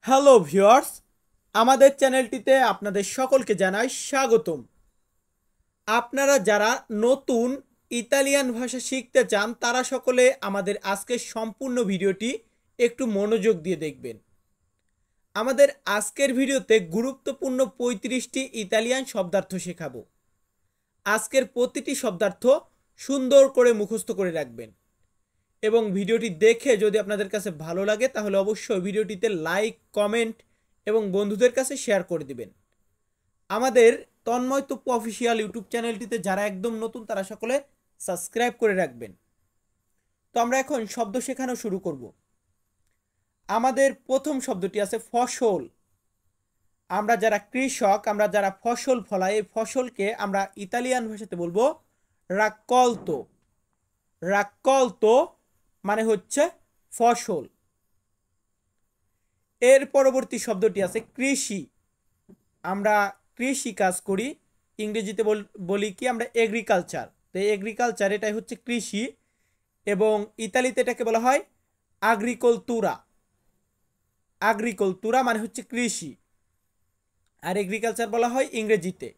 Hello viewers, আমাদের চ্যানেলটিতে আপনাদের সকলকে জানাই স্বাগতম। আপনারা যারা নতুন ইতালিয়ান ভাষা শিখতে চান তারা সকলে আমাদের আজকের সম্পূর্ণ ভিডিওটি একটু মনোযোগ দিয়ে দেখবেন। আমাদের আজকের ভিডিওতে গুরুত্বপূর্ণ ৩৫টি ইতালিয়ান শব্দার্থ শেখাবো। আজকের প্রতিটি শব্দার্থ সুন্দর করে মুখস্থ করে রাখবেন এবং ভিডিওটি দেখে যদি আপনাদের কাছে ভালো লাগে তাহলে অবশ্যই ভিডিওটিতে লাইক, কমেন্ট এবং বন্ধুদের কাছে শেয়ার করে দিবেন। আমাদের তন্ময় তুপ্পু অফিসিয়াল ইউটিউব চ্যানেলটিতে যারা একদম নতুন তারা সকলে সাবস্ক্রাইব করে রাখবেন। তো আমরা এখন শব্দ শেখানো শুরু করব। আমাদের প্রথম শব্দটি আছে ফসল। আমরা যারা কৃষক, আমরা যারা ফসল ফলাই, এই ফসলকে আমরা ইতালিয়ান ভাষাতে বলবো রাক্কলতো। রাক্কলতো মানে হচ্ছে ফসল। এর পরবর্তী শব্দটি আছে কৃষি। আমরা কৃষি কাজ করি, ইংরেজিতে বলি কি আমরা এগ্রিকালচার। তো এগ্রিকালচার এটাই হচ্ছে কৃষি এবং ইতালিতে এটাকে বলা হয় আগ্রিকলতুরা। আগ্রিকলতুরা মানে হচ্ছে কৃষি আর এগ্রিকালচার বলা হয় ইংরেজিতে।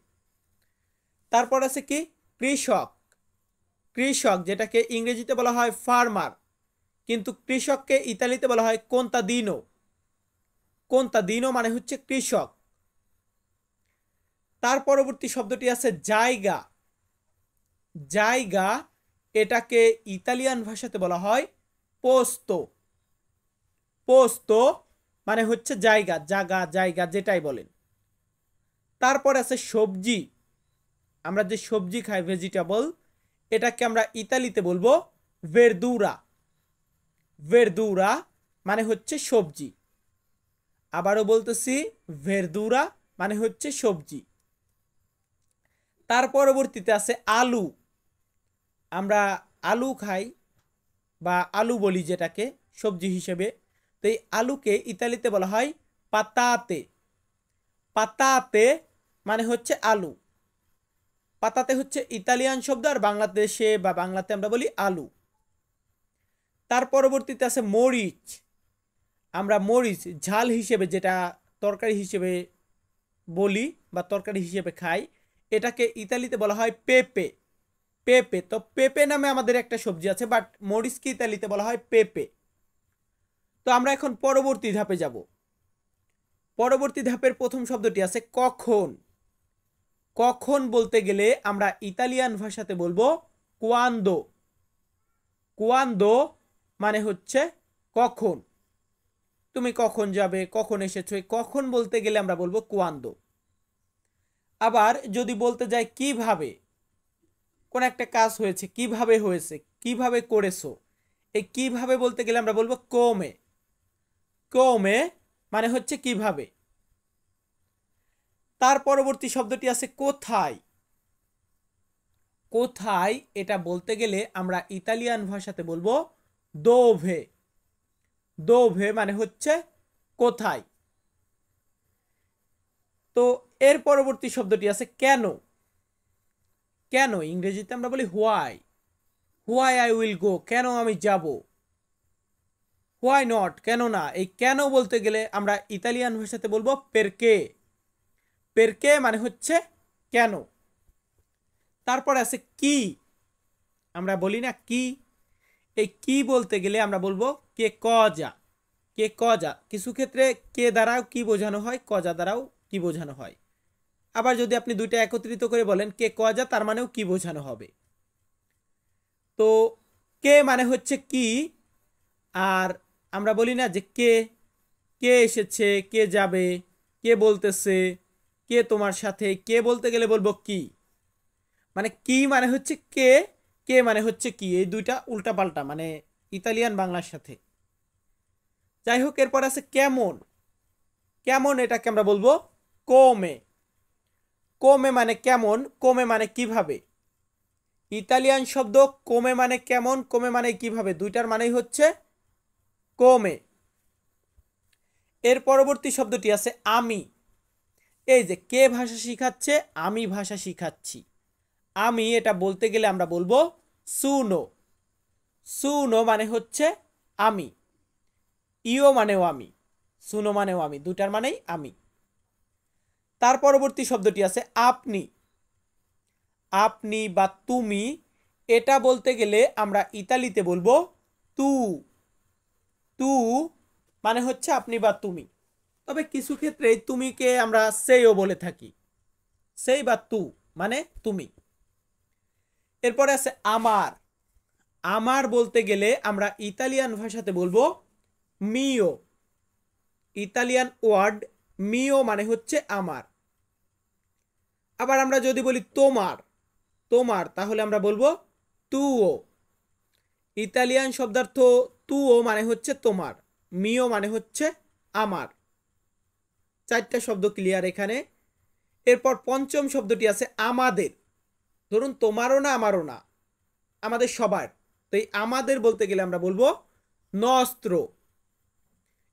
তারপর আছে কি কৃষক। কৃষক যেটাকে ইংরেজিতে বলা হয় ফার্মার, কিন্তু কৃষককে ইতালিতে বলা হয় কোন্তাদিনো। কোন্তাদিনো মানে হচ্ছে কৃষক। তার পরবর্তী শব্দটি আছে জায়গা। জায়গা এটাকে ইতালিয়ান ভাষাতে বলা হয় পোস্তো। পোস্তো মানে হচ্ছে জায়গা, জায়গা, জায়গা যেটাই বলেন। তারপর আছে সবজি। আমরা যে সবজি খাই ভেজিটেবল, এটাকে আমরা ইতালিতে বলবো ভেরদুরা। ভেরদুরা মানে হচ্ছে সবজি। আবারও বলতেছি ভেরদুরা মানে হচ্ছে সবজি। তার পরবর্তীতে আছে আলু। আমরা আলু খাই বা আলু বলি যেটাকে সবজি হিসেবে। তো এই আলুকে ইতালিতে বলা হয় পাতাতে। পাতাতে মানে হচ্ছে আলু। পাতাতে হচ্ছে ইতালিয়ান শব্দ আর বাংলাদেশে বা বাংলাতে আমরা বলি আলু। তার পরবর্তীতে আছে মরিচ। আমরা মরিচ ঝাল হিসেবে যেটা তরকারি হিসেবে বলি বা তরকারি হিসেবে খাই, এটাকে ইতালিতে বলা হয় পেঁপে। পেঁপে, তো পেঁপে নামে আমাদের একটা সবজি আছে, বাট মরিচকে ইতালিতে বলা হয় পেঁপে। তো আমরা এখন পরবর্তী ধাপে যাব। পরবর্তী ধাপের প্রথম শব্দটি আছে কখন। কখন বলতে গেলে আমরা ইতালিয়ান ভাষাতে বলবো কোয়ান্দো। কোয়ান্দো মানে হচ্ছে কখন। তুমি কখন যাবে, কখন এসেছো, কখন বলতে গেলে আমরা বলবো কোয়ান্দো। আবার যদি বলতে যাই কিভাবে, কোন একটা কাজ হয়েছে কিভাবে হয়েছে, কিভাবে করেছো, এই কিভাবে বলতে গেলে আমরা বলবো কোমে। কোমে মানে হচ্ছে কিভাবে। তার পরবর্তী শব্দটি আছে কোথায়। কোথায় এটা বলতে গেলে আমরা ইতালিয়ান ভাষাতে বলবো দোভে। দোভে মানে হচ্ছে কোথায়। তো এর পরবর্তী শব্দটি আছে কেন। কেন ইংরেজিতে আমরা বলি why. Why I will go, কেন আমি যাব। হোয়াই নট কেন না। এই কেন বলতে গেলে আমরা ইতালিয়ান ভাষাতে বলবো পেরকে। পেরকে মানে হচ্ছে কেন। তারপরে আছে কি। আমরা বলি না কি, এই কি বলতে গেলে আমরা বলবো কে কজা। কে কজা, কিছু ক্ষেত্রে কে দ্বারাও কি বোঝানো হয়, কজা দ্বারাও কি বোঝানো হয়। আবার যদি আপনি দুইটা একত্রিত করে বলেন কে কজা, তার মানেও কি বোঝানো হবে। তো কে মানে হচ্ছে কি, আর আমরা বলি না যে কে, কে এসেছে, কে যাবে, কে বলতেছে, কে তোমার সাথে, কে বলতে গেলে বলবো কি। মানে কি মানে হচ্ছে কে, কে মানে হচ্ছে কি, এই দুইটা উল্টা পাল্টা মানে ইতালিয়ান বাংলার সাথে। যাই হোক, এরপর আছে কেমন। কেমন এটাকে আমরা বলবো কোমে। কোমে মানে কেমন, কোমে মানে কিভাবে। ইতালিয়ান শব্দ কোমে মানে কেমন, কোমে মানে কিভাবে, দুইটার মানেই হচ্ছে কোমে। এর পরবর্তী শব্দটি আছে আমি। এই যে কে ভাষা শিখাচ্ছে, আমি ভাষা শিখাচ্ছি। আমি এটা বলতে গেলে আমরা বলবো সুনো। সুনো মানে হচ্ছে আমি, ইও মানেও আমি। সুনো মানেও আমি, দুটার মানেই আমি। তার পরবর্তী শব্দটি আছে আপনি। আপনি বা তুমি, এটা বলতে গেলে আমরা ইতালিতে বলবো তু। তু মানে হচ্ছে আপনি বা তুমি। তবে কিছু ক্ষেত্রে তুমিকে আমরা সেইও বলে থাকি। সেই বা তু মানে তুমি। এরপরে আছে আমার। আমার বলতে গেলে আমরা ইতালিয়ান ভাষাতে বলবো মিও। ইতালিয়ান ওয়ার্ড মিও মানে হচ্ছে আমার। আবার আমরা যদি বলি তোমার, তোমার তাহলে আমরা বলবো তুও। ইতালিয়ান শব্দার্থ তুও মানে হচ্ছে তোমার, মিও মানে হচ্ছে আমার। চারটা শব্দ ক্লিয়ার এখানে। এরপর পঞ্চম শব্দটি আছে আমাদের। ধরুন তোমারও না আমারও না, আমাদের সবার। তো এই আমাদের বলতে গেলে আমরা বলবো নস্ত্র।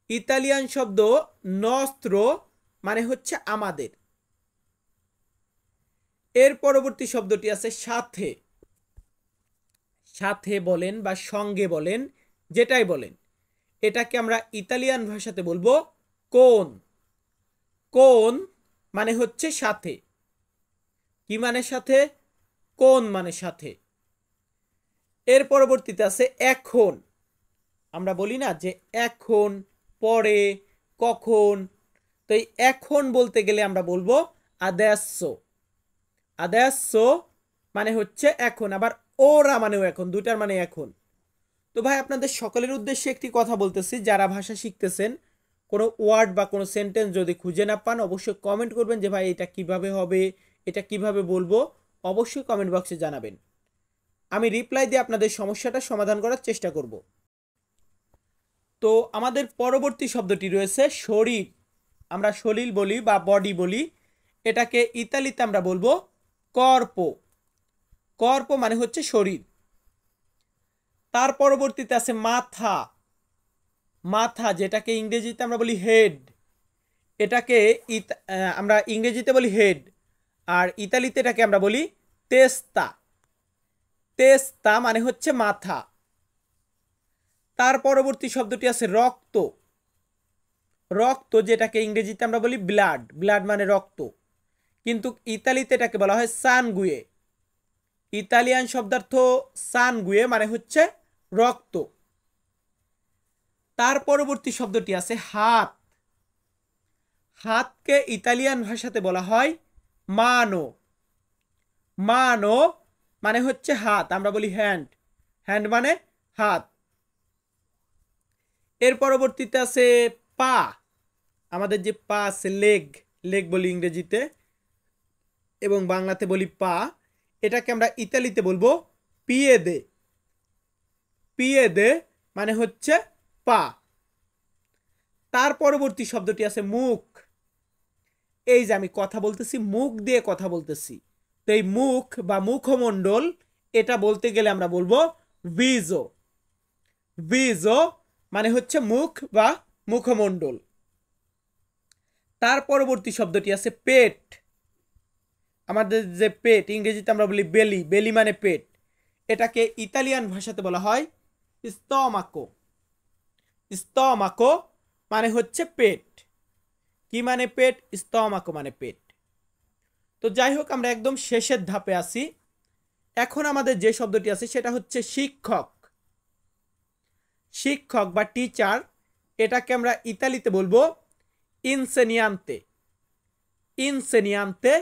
ইতালিয়ান শব্দ নস্ত্র মানে হচ্ছে আমাদের। এর পরবর্তী শব্দটি আছে সাথে। সাথে বলেন বা সঙ্গে বলেন, যেটাই বলেন, এটাকে আমরা ইতালিয়ান ভাষাতে বলবো কোন। কোন মানে হচ্ছে সাথে। কি মানে সাথে? কোন মানে সাথে। এর পরবর্তীতে আছে এখন। আমরা বলি না যে এখন, পরে, কখন। তো এই এখন বলতে গেলে আমরা বলবো আদেসো। আদেসো মানে হচ্ছে এখন। আবার ওরা মানেও এখন, দুটার মানে এখন। তো ভাই আপনাদের সকলের উদ্দেশ্যে একটি কথা বলতেছি, যারা ভাষা শিখতেছেন, কোনো ওয়ার্ড বা কোনো সেন্টেন্স যদি খুঁজে না পান অবশ্যই কমেন্ট করবেন যে ভাই এটা কিভাবে হবে, এটা কিভাবে বলবো, অবশ্যই কমেন্ট বক্সে জানাবেন। আমি রিপ্লাই দিয়ে আপনাদের সমস্যাটা সমাধান করার চেষ্টা করব। তো আমাদের পরবর্তী শব্দটি রয়েছে শরীর। আমরা শরীর বলি বা বডি বলি, এটাকে ইতালিতে আমরা বলবো কর্পো। কর্পো মানে হচ্ছে শরীর। তার পরবর্তীতে আছে মাথা। মাথা যেটাকে ইংরেজিতে আমরা বলি হেড, এটাকে আমরা ইংরেজিতে বলি হেড, আর ইতালিতে এটাকে আমরা বলি তেস্তা। তেস্তা মানে হচ্ছে মাথা। তার পরবর্তী শব্দটি আছে রক্ত। রক্ত যেটাকে ইংরেজিতে আমরা বলি ব্লাড। ব্লাড মানে রক্ত, কিন্তু ইতালিতে এটাকে বলা হয় সানগুয়ে। ইতালিয়ান শব্দার্থ সানগুয়ে মানে হচ্ছে রক্ত। তার পরবর্তী শব্দটি আছে হাত। হাতকে ইতালিয়ান ভাষাতে বলা হয় মানো। মানো মানে হচ্ছে হাত, আমরা বলি হ্যান্ড। হ্যান্ড মানে হাত। এর পরবর্তীতে আছে পা। আমাদের যে পা আছে, লেগ, লেগ বলি ইংরেজিতে এবং বাংলাতে বলি পা। এটাকে আমরা ইতালিতে বলবো পিয়েদে। পিয়েদে মানে হচ্ছে পা। তার পরবর্তী শব্দটি আছে মুখ। এই যে আমি কথা বলতেছি, মুখ দিয়ে কথা বলতেছি, তো এই মুখ বা মুখমণ্ডল, এটা বলতে গেলে আমরা বলবো ভিজো। ভিজো মানে হচ্ছে মুখ বা মুখমণ্ডল। তার পরবর্তী শব্দটি আছে পেট। আমাদের যে পেট, ইংরেজিতে আমরা বলি বেলি। বেলি মানে পেট। এটাকে ইতালিয়ান ভাষাতে বলা হয় স্তমাকো। স্তমাকো মানে হচ্ছে পেট। কি মানে পেট? স্তমাকো মানে পেট। তো যাই হোক, আমরা একদম শেষের ধাপে আছি। এখন আমাদের যে শব্দটি আছে সেটা হচ্ছে শিক্ষক। শিক্ষক বা টিচার, এটাকে আমরা ইতালিতে বলবো ইনসেনিয়ান্তে। ইনসেনিয়ান্তে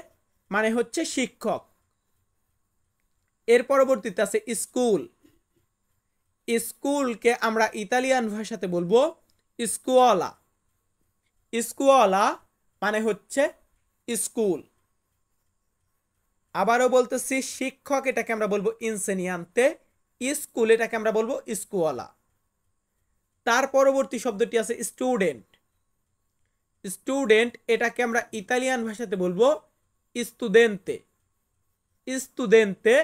মানে হচ্ছে শিক্ষক। এর পরবর্তীতে আছে স্কুল। স্কুলকে আমরা ইতালিয়ান ভাষাতে বলবো স্কুওলা। স্কুওলা মানে হচ্ছে স্কুল। আবারও বলতেছি, শিক্ষক এটাকে আমরা বলবো ইনসেনিয়ান্তে, স্কুল এটাকে আমরা বলবো স্কুওলা। তার পরবর্তী শব্দটি আছে স্টুডেন্ট। স্টুডেন্ট এটাকে আমরা ইতালিয়ান ভাষাতে বলবো স্টুদেন্তে। স্টুদেন্তে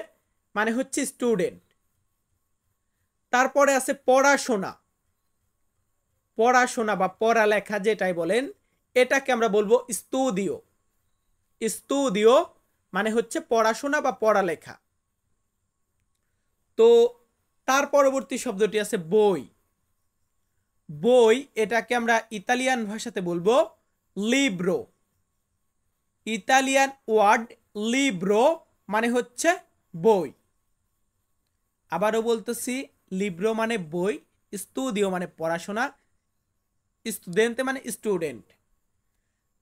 মানে হচ্ছে স্টুডেন্ট। তারপরে আছে পড়াশোনা। পড়াশোনা বা পড়ালেখা যেটাই বলেন, এটাকে আমরা বলবো স্তুদিও। স্তুদিও মানে হচ্ছে পড়াশোনা বা পড়ালেখা। তো তার পরবর্তী শব্দটি আছে বই। বই এটাকে আমরা ইতালিয়ান ভাষাতে বলবো লিব্রো। ইতালিয়ান ওয়ার্ড লিব্রো মানে হচ্ছে বই। আবারও বলতেছি, লিব্রো মানে বই, স্টুডিও মানে পড়াশোনা, স্টুডেন্ট মানে স্টুডেন্ট।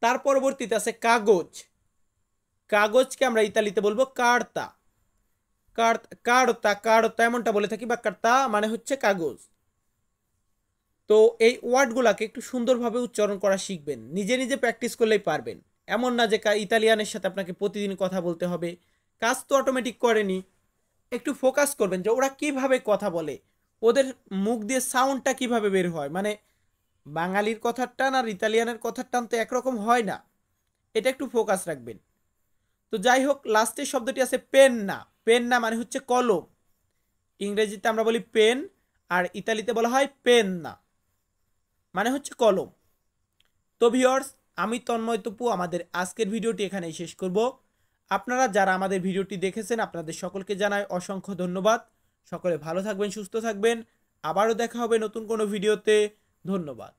তার পরবর্তীতে আছে কাগজ। কাগজকে আমরা ইতালিতে বলবো কার্তা। কার্তা কার্তা এমনটা বলে থাকি, বা কার্তা মানে হচ্ছে কাগজ। তো এই ওয়ার্ডগুলোকে একটু সুন্দরভাবে উচ্চারণ করা শিখবেন, নিজে নিজে প্র্যাকটিস করলেই পারবেন। এমন না যে ইতালিয়ানের সাথে আপনাকে প্রতিদিন কথা বলতে হবে, কাজ তো অটোমেটিক করেনি। একটু ফোকাস করবেন যে ওরা কিভাবে কথা বলে, ওদের মুখ দিয়ে সাউন্ডটা কিভাবে বের হয়, মানে বাঙালির কথার টান আর ইতালিয়ানের কথার টান তো একরকম হয় না, এটা একটু ফোকাস রাখবেন। তো যাই হোক, লাস্টের শব্দটি আছে পেন্না। পেন্না মানে হচ্ছে কলম। ইংরেজিতে আমরা বলি পেন, আর ইতালিতে বলা হয় পেন্না, মানে হচ্ছে কলম। তো ভিউয়ার্স, আমি তন্ময় তপু আমাদের আজকের ভিডিওটি এখানেই শেষ করব। আপনারা যারা আমাদের ভিডিওটি দেখেছেন আপনাদের সকলকে জানাই অসংখ্য ধন্যবাদ। সকলে ভালো থাকবেন, সুস্থ থাকবেন। আবারও দেখা হবে নতুন কোনো ভিডিওতে। ধন্যবাদ।